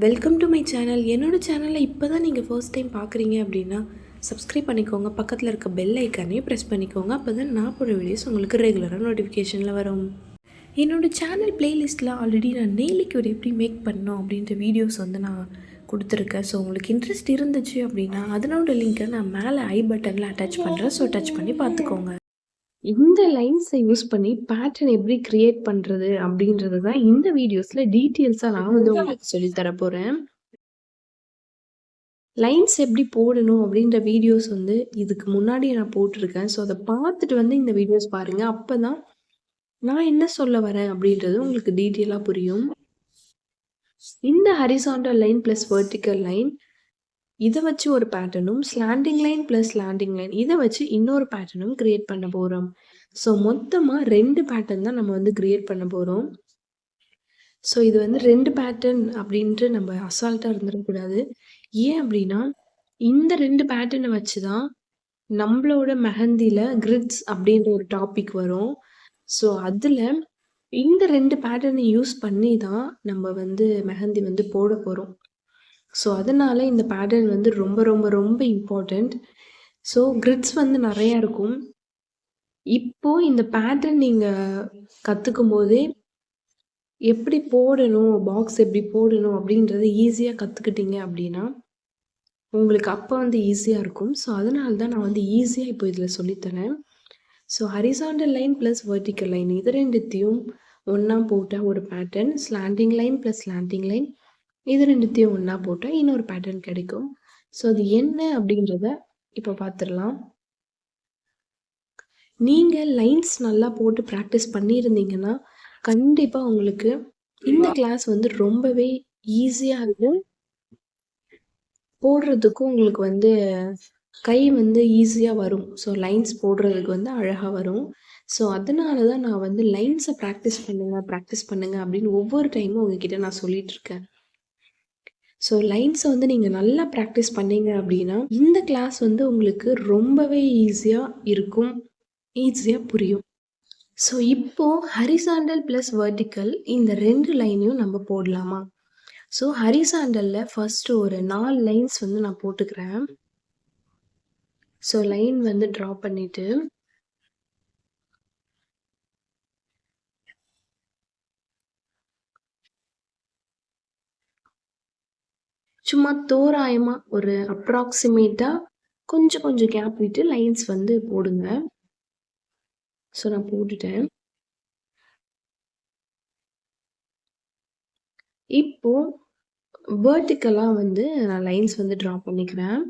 Welcome to my channel. என்னோட சேனலில் இப்போ தான் நீங்கள் ஃபர்ஸ்ட் டைம் பார்க்குறீங்க அப்படின்னா சப்ஸ்கிரைப் பண்ணிக்கோங்க. பக்கத்தில் இருக்க பெல் ஐக்கானையும் ப்ரெஸ் பண்ணிக்கோங்க. அப்போ தான் நான் போடுற வீடியோஸ் உங்களுக்கு ரெகுலராக நோட்டிஃபிகேஷனில் வரும். என்னோடய சேனல் ப்ளேலிஸ்ட்டில் ஆல்ரெடி நான் நெய்லிக்கு ஒரு எப்படி மேக் பண்ணோம் அப்படின்ற வீடியோஸ் வந்து நான் கொடுத்துருக்கேன். ஸோ உங்களுக்கு இன்ட்ரெஸ்ட் இருந்துச்சு அப்படின்னா அதனோட லிங்க்கை நான் மேலே ஐ பட்டனில் அட்டாச் பண்ணுறேன். ஸோ டச் பண்ணி பார்த்துக்கோங்க. இந்த லைன்ஸை யூஸ் பண்ணி பேட்டர்ன் எப்படி கிரியேட் பண்ணுறது அப்படின்றது தான் இந்த வீடியோஸில் டீட்டெயில்ஸாக நான் வந்து உங்களுக்கு சொல்லித்தர போகிறேன். லைன்ஸ் எப்படி போடணும் அப்படின்ற வீடியோஸ் வந்து இதுக்கு முன்னாடியே நான் போட்டிருக்கேன். ஸோ அதை பார்த்துட்டு வந்து இந்த வீடியோஸ் பாருங்கள். அப்போ தான் நான் என்ன சொல்ல வரேன் அப்படின்றது உங்களுக்கு டீட்டெயிலாக புரியும். இந்த horizontal line plus vertical line இதை வச்சு ஒரு பேட்டர்னும், slanting line plus slanting line இதை வச்சு இன்னொரு பேட்டர்னும் கிரியேட் பண்ண போகிறோம். ஸோ மொத்தமாக 2 பேட்டர்ன் தான் நம்ம வந்து கிரியேட் பண்ண போகிறோம். ஸோ இது வந்து 2 பேட்டர்ன் அப்படின்ட்டு நம்ம அசால்ட்டாக இருந்துடக்கூடாது. ஏன் அப்படின்னா இந்த 2 பேட்டர்னை வச்சு தான் நம்மளோட மெஹந்தியில் கிரிட்ஸ் அப்படின்ற ஒரு டாபிக் வரும். ஸோ அதில் இந்த 2 பேட்டர்னை யூஸ் பண்ணி தான் நம்ம வந்து மெஹந்தி வந்து போட போகிறோம். ஸோ அதனால இந்த பேட்டர்ன் வந்து ரொம்ப ரொம்ப ரொம்ப இம்பார்ட்டண்ட். ஸோ கிரிட்ஸ் வந்து நிறையா இருக்கும். இப்போது இந்த பேட்டர்ன் நீங்கள் கற்றுக்கும் போதே எப்படி போடணும், பாக்ஸ் எப்படி போடணும் அப்படின்றத ஈஸியாக கற்றுக்கிட்டீங்க அப்படின்னா உங்களுக்கு அப்போ வந்து ஈஸியாக இருக்கும். ஸோ அதனால தான் நான் வந்து ஈஸியாக இப்போ இதில் சொல்லித்தரேன். So horizontal line plus vertical line இது ரெண்டுத்தையும் ஒன்றா போட்டால் ஒரு pattern, slanting line plus slanting line இது ரெண்டுத்தையும் ஒன்றா போட்டால் இன்னொரு பேட்டர்ன் கிடைக்கும். ஸோ அது என்ன அப்படின்றத இப்போ பார்த்துடலாம். நீங்கள் லைன்ஸ் நல்லா போட்டு ப்ராக்டிஸ் பண்ணியிருந்தீங்கன்னா கண்டிப்பாக உங்களுக்கு இந்த கிளாஸ் வந்து ரொம்பவே ஈஸியாக இருக்கும். போடுறதுக்கும் உங்களுக்கு வந்து கை வந்து ஈஸியாக வரும். ஸோ லைன்ஸ் போடுறதுக்கு வந்து அழகாக வரும். ஸோ அதனால தான் நான் வந்து லைன்ஸை ப்ராக்டிஸ் பண்ணுங்க அப்படின்னு ஒவ்வொரு டைமும் உங்ககிட்ட நான் சொல்லிகிட்ருக்கேன். ஸோ லைன்ஸை வந்து நீங்கள் நல்லா ப்ராக்டிஸ் பண்ணீங்க அப்படின்னா இந்த கிளாஸ் வந்து உங்களுக்கு ரொம்பவே ஈஸியாக இருக்கும், ஈஸியாக புரியும். ஸோ இப்போது ஹரிசாண்டல் ப்ளஸ் வெர்டிக்கல் இந்த 2 லைனையும் நம்ம போடலாமா? ஸோ ஹரிசாண்டலில் ஃபஸ்ட்டு ஒரு 4 லைன்ஸ் வந்து நான் போட்டுக்கிறேன். ஸோ லைன் வந்து ட்ரா பண்ணிவிட்டு சும்மா தோராயமாக ஒரு அப்ராக்சிமேட்டாக கொஞ்சம் கொஞ்சம் கேப் விட்டு லைன்ஸ் வந்து போடுங்க. ஸோ நான் போட்டுட்டேன். இப்போ வெர்டிக்கலாக வந்து நான் லைன்ஸ் வந்து ட்ரா பண்ணிக்கிறேன்.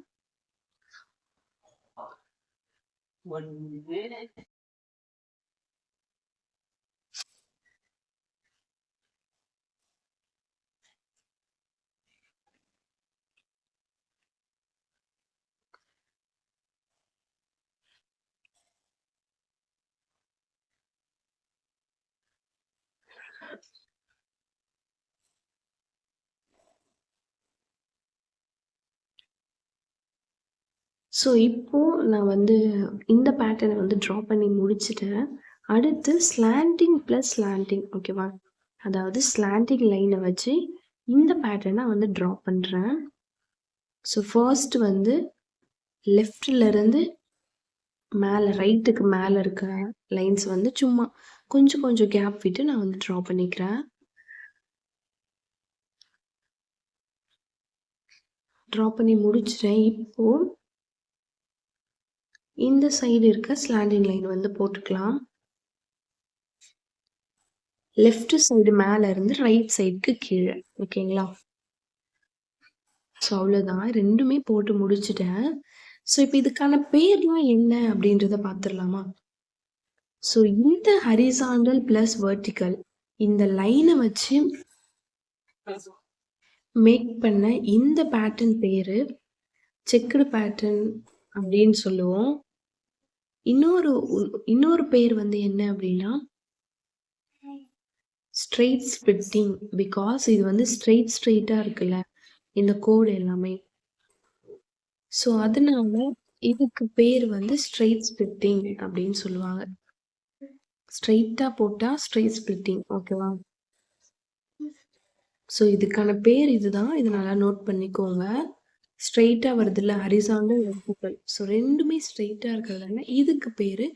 ஸோ இப்போது நான் வந்து இந்த பேட்டர்னை வந்து ட்ரா பண்ணி முடிச்சுட்டேன். அடுத்து ஸ்லாண்டிங் ப்ளஸ் ஸ்லாண்டிங், ஓகேவா? அதாவது ஸ்லாண்டிங் லைனை வச்சு இந்த பேட்டர்னை வந்து ட்ரா பண்ணுறேன். ஸோ ஃபர்ஸ்ட் வந்து லெஃப்டிலேருந்து மேலே ரைட்டுக்கு மேலே இருக்க லைன்ஸ் வந்து சும்மா கொஞ்சம் கொஞ்சம் கேப் விட்டு நான் வந்து ட்ரா பண்ணிக்கிறேன். ட்ரா பண்ணி முடிச்சிட்டேன். இப்போது இந்த சைடு இருக்க ஸ்லாண்டிங் லைன் வந்து போட்டுக்கலாம். லெஃப்ட் சைடு மேலே இருந்து ரைட் சைடுக்கு கீழே, ஓகேங்களா? ஸோ அவ்வளோதான், ரெண்டுமே போட்டு முடிச்சுட்டேன். ஸோ இப்போ இதுக்கான பேர்லாம் என்ன அப்படின்றத பார்த்துடலாமா? ஸோ இந்த ஹரிசாண்டல் ப்ளஸ் வெர்டிக்கல் இந்த லைனை வச்சு மேக் பண்ண இந்த பேட்டர்ன் பேர் செக்குடு பேட்டர்ன் அப்படின்னு சொல்லுவோம். இன்னொரு பேர் வந்து என்ன அப்படின்னா ஸ்ட்ரெயிட் ஸ்பிளிட்டிங். பிகாஸ் இது வந்து ஸ்ட்ரெயிட்டாக இருக்குல்ல இந்த கோடு எல்லாமே. ஸோ அதனால இதுக்கு பேர் வந்து ஸ்ட்ரெயிட் ஸ்பிளிட்டிங் அப்படின்னு சொல்லுவாங்க. ஸ்ட்ரெயிட்டாக போட்டால் ஸ்ட்ரெயிட் ஸ்பிளிட்டிங், ஓகேவா? ஸோ இதுக்கான பேர் இதுதான். இத நல்லா நோட் பண்ணிக்கோங்க. ஸ்ட்ரெயிட்டா வருதுல்ல ஹரிசாண்டல், வெர்டிகல். ஸோ 2மே ஸ்ட்ரெயிட்டா இருக்கிறதால இதுக்கு பேரு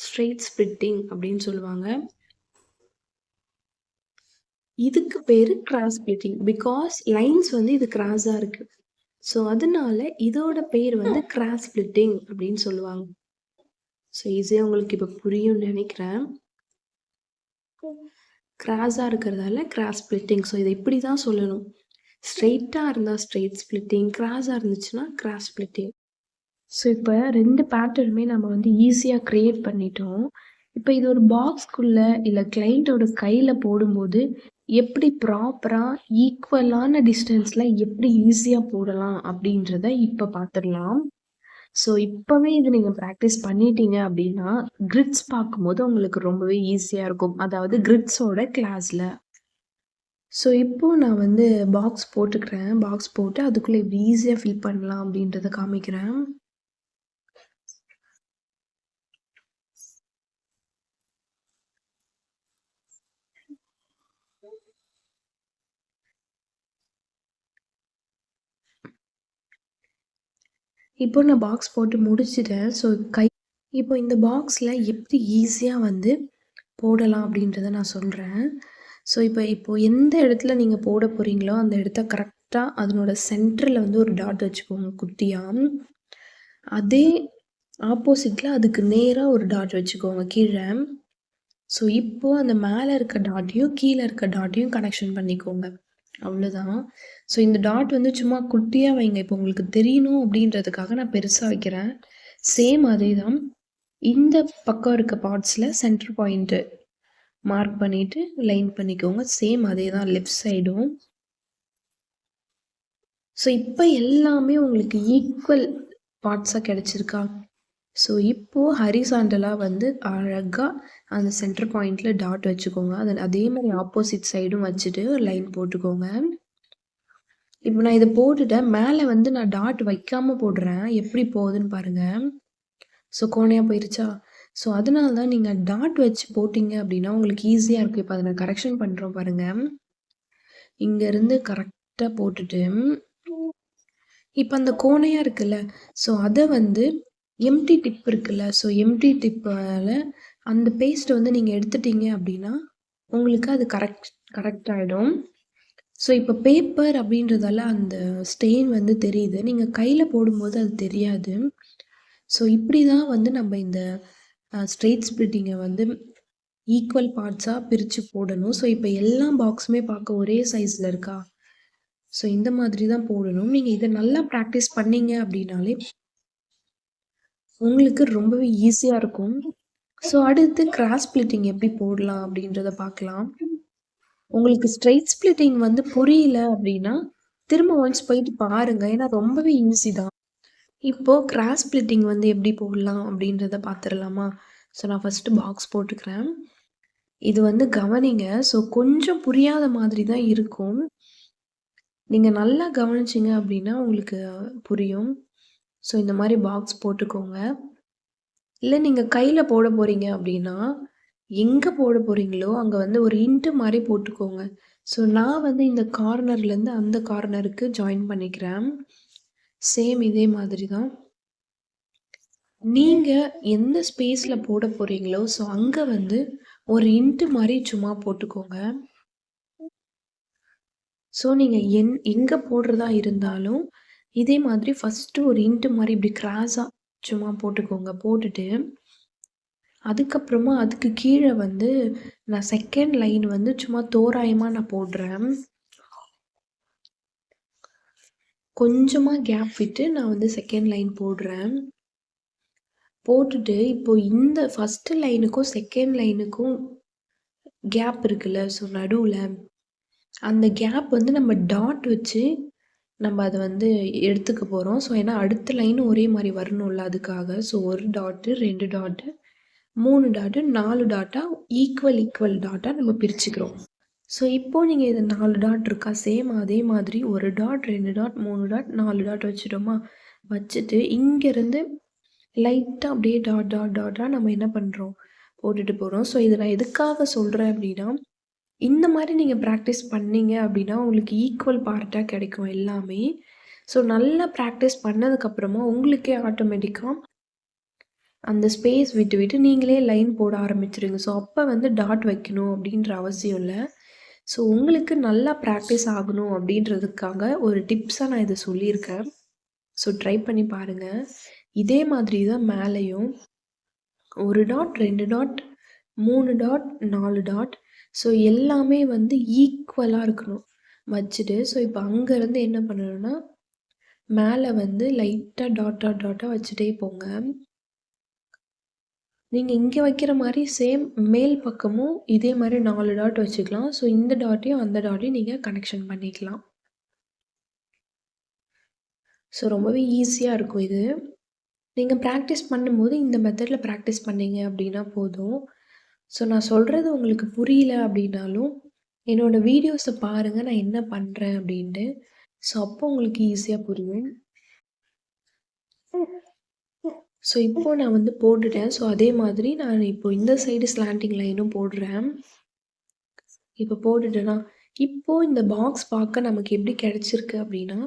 ஸ்ட்ரெயிட் ஸ்ப்ளிட்டிங் அப்படின்னு சொல்லுவாங்க. இதுக்கு பேரு கிராஸ் ஸ்ப்ளிட்டிங். பிகாஸ் லைன்ஸ் வந்து இது கிராஸா இருக்கு. ஸோ அதனால இதோட பேர் வந்து கிராஸ் ஸ்ப்ளிட்டிங் அப்படின்னு சொல்லுவாங்க. ஸோ ஈஸியா உங்களுக்கு இப்ப புரியும்னு நினைக்கிறேன். கிராஸா இருக்கிறதால கிராஸ் ஸ்ப்ளிட்டிங். ஸோ இதை இப்படி தான் சொல்லணும். ஸ்ட்ரெயிட்டா இருந்தா ஸ்ட்ரெயிட் ஸ்ப்ளிட்டிங், கிராஸா இருந்துச்சுன்னா கிராஸ் ஸ்ப்ளிட்டிங். ஸோ இப்போ 2 பேட்டர்னுமே நம்ம வந்து ஈஸியா கிரியேட் பண்ணிட்டோம். இப்போ இது ஒரு பாக்ஸ்க்குள்ள இல்ல கிளையண்டோட கையில போடும்போது எப்படி ப்ராப்பரா ஈக்குவலான டிஸ்டன்ஸ்ல எப்படி ஈஸியா போடலாம் அப்படின்றத இப்ப பார்த்துடலாம். ஸோ இப்பவே இது நீங்க பிராக்டிஸ் பண்ணிட்டீங்க அப்படின்னா கிரிட்ஸ் பார்க்கும்போது உங்களுக்கு ரொம்பவே ஈஸியா இருக்கும். அதாவது கிரிட்ஸோட கிளாஸ்ல. ஸோ இப்போ நான் வந்து பாக்ஸ் போட்டுக்கிறேன். பாக்ஸ் போட்டு அதுக்குள்ள எப்படி ஈஸியா ஃபில் பண்ணலாம் அப்படின்றத காமிக்கிறேன். இப்போ நான் பாக்ஸ் போட்டு முடிச்சுட்டேன். ஸோ இப்போ இந்த பாக்ஸ்ல எப்படி ஈஸியா வந்து போடலாம் அப்படின்றத நான் சொல்றேன். ஸோ இப்போ எந்த இடத்துல நீங்க போட போறீங்களோ அந்த இடத்த கரெக்ட்டா அதனோட சென்டர்ல வந்து ஒரு டாட் வச்சுக்கோங்க குட்டியா. அதே ஆப்போசிட்ல அதுக்கு நேரா ஒரு டாட் வச்சுக்கோங்க கீழ. ஸோ இப்போ அந்த மேல இருக்க டாட்டையும் கீழ இருக்க டாட்டையும் கனெக்ஷன் பண்ணிக்கோங்க. அவ்வளோதான். ஸோ இந்த டாட் வந்து சும்மா குட்டியா வைங்க. இப்போ உங்களுக்கு தெரியணும் அப்படின்றதுக்காக நான் பெருசா வைக்கிறேன். சேம் அதே தான். இந்த பக்கம் இருக்க பார்ட்ஸ்ல சென்டர் பாயிண்ட் மார்க் பண்ணிட்டு லைன் பண்ணிக்கோங்க. சேம் அதே தான் லெஃப்ட் சைடும். ஸோ இப்போ எல்லாமே உங்களுக்கு ஈக்குவல் பார்ட்ஸா கிடைச்சிருக்கா? ஸோ இப்போ ஹரிசாண்டலா வந்து அழகா அந்த சென்டர் பாயிண்ட்ல டாட் வச்சுக்கோங்க. அதே மாதிரி ஆப்போசிட் சைடும் வச்சுட்டு ஒரு லைன் போட்டுக்கோங்க. இப்போ நான் இதை போட்டுட்டேன். மேலே வந்து நான் டாட் வைக்காம போடுறேன். எப்படி போகுதுன்னு பாருங்க. ஸோ கோணையா போயிருச்சா? ஸோ அதனால தான் நீங்க டாட் வச்சு போட்டீங்க அப்படின்னா உங்களுக்கு ஈஸியா இருக்கும். இப்போ அதை நான் கரெக்ஷன் பண்றோம் பாருங்க. இங்க இருந்து கரெக்டா போட்டுட்டு இப்போ அந்த கோணையா இருக்குல்ல, ஸோ அதை வந்து எம்டி டிப் இருக்குல்ல, ஸோ எம்டி டிப்பால அந்த பேஸ்ட் வந்து நீங்க எடுத்துட்டீங்க அப்படின்னா உங்களுக்கு அது கரெக்ட் ஆயிடும். ஸோ இப்போ பேப்பர் அப்படின்றதால அந்த ஸ்டெயின் வந்து தெரியுது. நீங்க கையில போடும்போது அது தெரியாது. ஸோ இப்படி தான் வந்து நம்ம இந்த ஸ்ட்ரெயிட் ஸ்ப்ளிட்டிங்கை வந்து ஈக்குவல் பார்ட்ஸாக பிரித்து போடணும். ஸோ இப்போ எல்லா பாக்ஸுமே பார்க்க ஒரே சைஸில் இருக்கா? ஸோ இந்த மாதிரி தான் போடணும். நீங்கள் இதை நல்லா ப்ராக்டிஸ் பண்ணீங்க அப்படின்னாலே உங்களுக்கு ரொம்பவே ஈஸியாக இருக்கும். ஸோ அடுத்து கிராஸ் ஸ்ப்ளிட்டிங் எப்படி போடலாம் அப்படின்றத பார்க்கலாம். உங்களுக்கு ஸ்ட்ரெயிட் ஸ்ப்ளிட்டிங் வந்து புரியல அப்படின்னா திரும்ப ஒன்ஸ் போயிட்டு பாருங்க. ஏன்னா ரொம்பவே ஈஸி தான். இப்போ கிராஸ் ஸ்ப்ளிட்டிங் வந்து எப்படி போடலாம் அப்படின்றத பார்த்துடலாமா? ஸோ நான் ஃபஸ்ட்டு பாக்ஸ் போட்டுக்கிறேன். இது வந்து கவனிங்க. ஸோ கொஞ்சம் புரியாத மாதிரி தான் இருக்கும். நீங்க நல்லா கவனிச்சீங்க அப்படின்னா உங்களுக்கு புரியும். ஸோ இந்த மாதிரி பாக்ஸ் போட்டுக்கோங்க. இல்லை நீங்க கையில போட போறீங்க அப்படின்னா எங்க போட போறீங்களோ அங்க வந்து ஒரு இன்ட்டு மாதிரி போட்டுக்கோங்க. ஸோ நான் வந்து இந்த கார்னர்லேருந்து அந்த கார்னருக்கு ஜாயின் பண்ணிக்கிறேன். சேம் இதே மாதிரி தான். நீங்க எந்த ஸ்பேஸ்ல போட போறீங்களோ ஸோ அங்க வந்து ஒரு இன்ட்டு மாதிரி சும்மா போட்டுக்கோங்க. ஸோ நீங்க எங்க போடுறதா இருந்தாலும் இதே மாதிரி ஃபர்ஸ்ட் ஒரு இன்ட்டு மாதிரி இப்படி கிராஸா சும்மா போட்டுக்கோங்க. போட்டுட்டு அதுக்கப்புறமா அதுக்கு கீழே வந்து நான் செகண்ட் லைன் வந்து சும்மா தோராயமா நான் போடுறேன். கொஞ்சமா கேப் விட்டு நான் வந்து செகண்ட் லைன் போடுறேன். போட்டுட்டு இப்போ இந்த ஃபர்ஸ்ட் லைனுக்கும் செகண்ட் லைனுக்கும் கேப் இருக்குல்ல, ஸோ நடுவுல அந்த கேப் வந்து நம்ம டாட் வச்சு நம்ம அதை வந்து எடுத்துக்க போகிறோம். ஸோ ஏன்னா அடுத்த லைனும் ஒரே மாதிரி வரணும்ல அதுக்காக. So 1 dot 2 dot 3 dot 4 data equal data நம்ம பிரிச்சுக்கிறோம். ஸோ இப்போ நீங்கள் இது 4 டாட் இருக்கா? சேம் அதே மாதிரி 1 டாட் 2 டாட் 3 டாட் 4 டாட் வச்சுட்டோமா? வச்சுட்டு இங்கேருந்து லைட்டாக அப்படியே டாட்டாக நம்ம என்ன பண்ணுறோம் போட்டுட்டு போகிறோம். ஸோ இதை நான் எதுக்காக சொல்கிறேன் அப்படின்னா இந்த மாரி நீங்க பிராக்டிஸ் பண்ணீங்க அப்படின்னா, உங்களுக்கு ஈக்குவல் பார்ட்டா கிடைக்கும் எல்லாமே. ஸோ நல்லா பிராக்டிஸ் பண்ணதுக்கப்புறமா உங்களுக்கே ஆட்டோமேட்டிக்கா அந்த ஸ்பேஸ் விட்டு விட்டு நீங்களே லைன் போட ஆரம்பிச்சுருங்க. ஸோ அப்ப வந்து டாட் வைக்கணும் அப்படின்ற அவசியம் இல்ல. ஸோ உங்களுக்கு நல்லா பிராக்டிஸ் ஆகணும் அப்படின்றதுக்காக ஒரு டிப்ஸா நான் இத சொல்லியிருக்கேன். ஸோ ட்ரை பண்ணி பாருங்க. இதே மாதிரி தான் மேலயும் 1 dot, 2 dot, 3 dot, 4 dot. So எல்லாமே வந்து ஈக்குவலா இருக்கணும். வச்சுட்டு ஸோ இப்ப அங்கருந்து என்ன பண்ணணும்னா, மேல வந்து லைட்டா டாட் டாட் டாட்டா வச்சுட்டே போங்க. நீங்க இங்க வைக்கிற மாரி சேம் மேல் பக்கமும் இதே மாரி 4 டாட் வச்சுக்கலாம். ஸோ இந்த டாட்டையும், அந்த டாட்டையும் நீங்க கனெக்ஷன் பண்ணிக்கலாம். ஸோ ரொம்பவே ஈஸியா இருக்கும் இது. நீங்க பிராக்டிஸ் பண்ணும்போது இந்த மெத்தட்ல பிராக்டிஸ் பண்ணீங்க அப்படின்னா போதும். ஸோ நான் சொல்றது உங்களுக்கு புரியல அப்படின்னாலும், என்னோட வீடியோஸ பாருங்க நான் என்ன பண்றேன் அப்படின்ட்டு. ஸோ அப்போ உங்களுக்கு ஈஸியா புரியும். ஸோ இப்போ நான் வந்து போட்டுட்டேன். ஸோ அதே மாதிரி நான் இப்போ இந்த சைடு ஸ்லாண்டிங் லைனும் போடுறேன். இப்போ போட்டுட்டேனா, இப்போ இந்த பாக்ஸ் பார்க்க நமக்கு எப்படி கிடைச்சிருக்கு அப்படின்னா,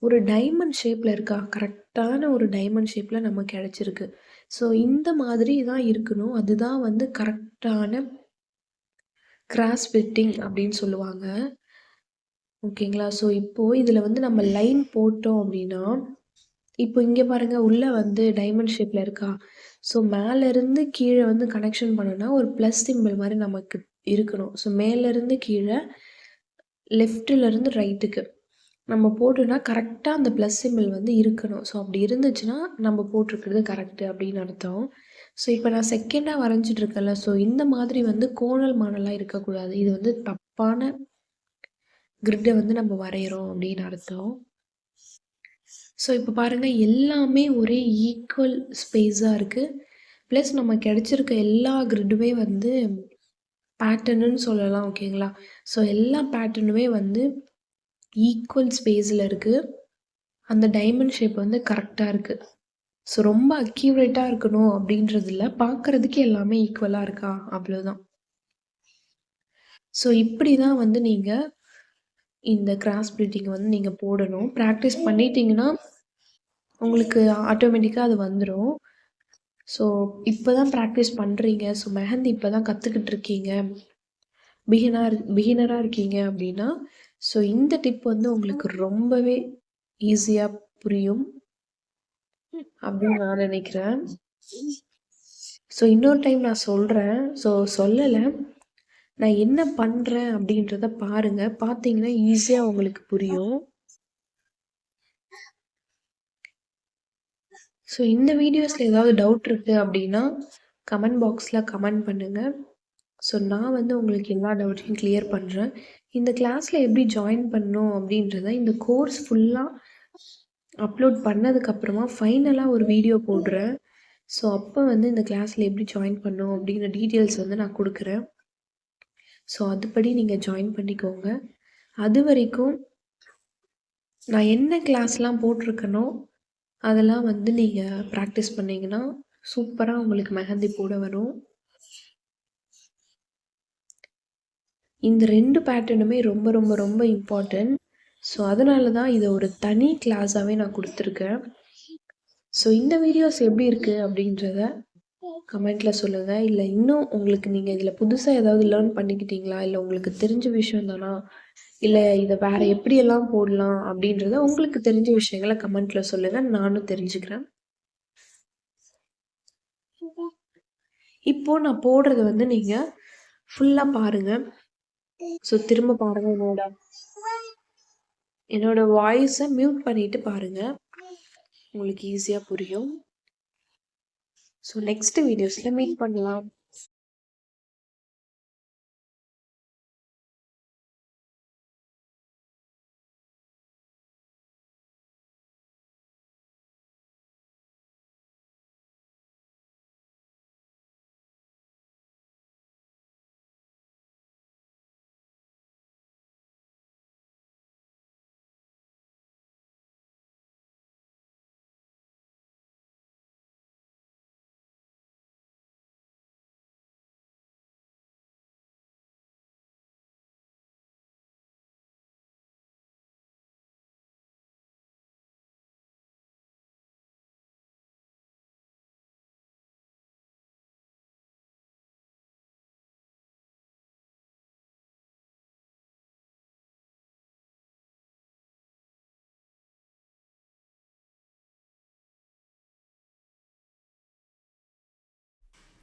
ஒரு டைமண்ட் ஷேப்ல இருக்கா? கரெக்ட்டான ஒரு டைமண்ட் ஷேப்ல நமக்கு கிடைச்சிருக்கு. ஸோ இந்த மாதிரி தான் இருக்கணும். அதுதான் வந்து கரெக்ட்டான கிராஸ் ஃபிட்டிங் அப்படின்னு சொல்லுவாங்க. ஓகேங்களா? ஸோ இப்போ இதில வந்து நம்ம லைன் போட்டோம் அப்படின்னா, இப்போ இங்க பாருங்க உள்ள வந்து டைமண்ட் ஷேப்ல இருக்கா? ஸோ மேலருந்து கீழ வந்து கனெக்ஷன் பண்ணோம்னா, ஒரு பிளஸ் சிம்பல் மாரி நமக்கு இருக்கணும். ஸோ மேலருந்து கீழ, லெஃப்ட்லருந்து ரைட்டுக்கு. நம்ம போட்டோம்னா கரெக்ட்டா அந்த பிளஸ் சிம்பல் வந்து இருக்கணும். ஸோ அப்படி இருந்துச்சுன்னா, நம்ம போட்டிருக்கிறது கரெக்ட்டு அப்படின்னு அர்த்தம். ஸோ இப்ப நான் செகண்டா வரைஞ்சிட்டு இருக்கேன்ல, ஸோ இந்த மாதிரி வந்து கோணல், மாணலா இருக்கக்கூடாது. இது வந்து தப்பான கிரிட்ட வந்து நம்ம வரையறோம் அப்படின்னு அர்த்தம். ஸோ இப்ப பாருங்க எல்லாமே ஒரே ஈக்குவல் ஸ்பேஸா இருக்கு. பிளஸ் நம்ம கிடைச்சிருக்க எல்லா கிரிட்டுமே வந்து பேட்டர்னுன்னு சொல்லலாம் ஓகேங்களா? ஸோ எல்லா பேட்டர்னுமே வந்து ஈக்குவல் ஸ்பேஸ்ல இருக்கு. அந்த டைமண்ட் ஷேப் வந்து கரெக்ட்டா இருக்கு. ஸோ ரொம்ப அக்யூரேட்டா இருக்கணும் அப்படின்றது இல்ல. பார்க்கறதுக்கு எல்லாமே ஈக்குவலா இருக்கா? அவ்வளோதான். ஸோ இப்படி தான் வந்து நீங்க இந்த கிராஸ் பிளிட்டிங் வந்து நீங்க போடணும். பிராக்டிஸ் பண்ணிட்டீங்கன்னா, உங்களுக்கு ஆட்டோமேட்டிக்கா அது வந்துரும். ஸோ இப்ப தான் பிராக்டிஸ் பண்றீங்க. ஸோ மெஹந்தி இப்ப தான் கத்துக்கிட்டு இருக்கீங்க. பிகினரா இருக்கீங்க அப்படின்னா, ஸோ இந்த டிப் வந்து உங்களுக்கு ரொம்பவே ஈஸியா புரியும் அப்படின்னு நான் நினைக்கிறேன். ஸோ இன்னொரு டைம் நான் சொல்றேன். ஸோ சொல்லல. நான் என்ன பண்றேன் அப்படின்றத பாருங்க. பார்த்தீங்கன்னா ஈஸியா உங்களுக்கு புரியும். ஸோ இந்த வீடியோஸ்ல ஏதாவது டவுட் இருக்கு அப்படின்னா, கமெண்ட் பாக்ஸ்ல கமெண்ட் பண்ணுங்க. ஸோ நான் வந்து உங்களுக்கு எல்லா டவுட்டையும் கிளியர் பண்றேன். இந்த கிளாஸ்ல எப்படி ஜாயின் பண்ணணும் அப்படின்றத இந்த கோர்ஸ் ஃபுல்லா அப்லோட் பண்ணதுக்கப்புறமா ஃபைனலா ஒரு வீடியோ போடுறேன். ஸோ அப்போ வந்து இந்த கிளாஸ்ல எப்படி ஜாயின் பண்ணணும் அப்படிங்கிற டீட்டெயில்ஸ் வந்து நான் குடுக்குறேன். ஸோ அதுபடி நீங்க ஜாயின் பண்ணிக்கோங்க. அதுவரைக்கும் நான் என்ன கிளாஸ்லாம் போட்டிருக்கேனோ, அதெல்லாம் வந்து நீங்க பிராக்டிஸ் பண்ணீங்கன்னா, சூப்பரா உங்களுக்கு மெஹந்தி போட வரும். இந்த 2 பேட்டர்னுமே ரொம்ப ரொம்ப ரொம்ப இம்பார்ட்டன்ட். ஸோ அதனால தான் இத ஒரு தனி கிளாஸாவே நான் குடுத்துருக்கேன். ஸோ இந்த வீடியோஸ் எப்படி இருக்கு அப்படின்றத கமெண்ட்ல சொல்லுங்க. இல்ல இன்னும் உங்களுக்கு நீங்க இதுல புதுசா ஏதாவது லேர்ன் பண்ணிக்கிட்டீங்களா? இல்ல உங்களுக்கு தெரிஞ்ச விஷயம் தானா? இல்ல இத வேற எப்படியெல்லாம் போடலாம்? அப்படின்றத உங்களுக்கு தெரிஞ்ச விஷயங்கள கமெண்ட்ல சொல்லுங்க. நானும் தெரிஞ்சுக்கிறேன். இப்போ நான் போடுறத வந்து நீங்க ஃபுல்லா பாருங்க. ஸோ திரும்ப பாருங்க என்னோட வாய்ஸ மியூட் பண்ணிட்டு பாருங்க. உங்களுக்கு ஈஸியா புரியும். ஸோ நெக்ஸ்ட் வீடியோஸ்ல மீட் பண்ணலாம்.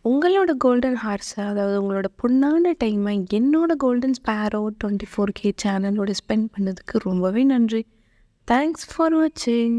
உங்களோட கோல்டன் ஹார்ஸை, அதாவது உங்களோட பொண்ணான டைமை என்னோட கோல்டன் ஸ்பேரோ 24K சேனலோட ஸ்பெண்ட் பண்ணதுக்கு ரொம்பவே நன்றி. தேங்க்ஸ் ஃபார் வாட்சிங்.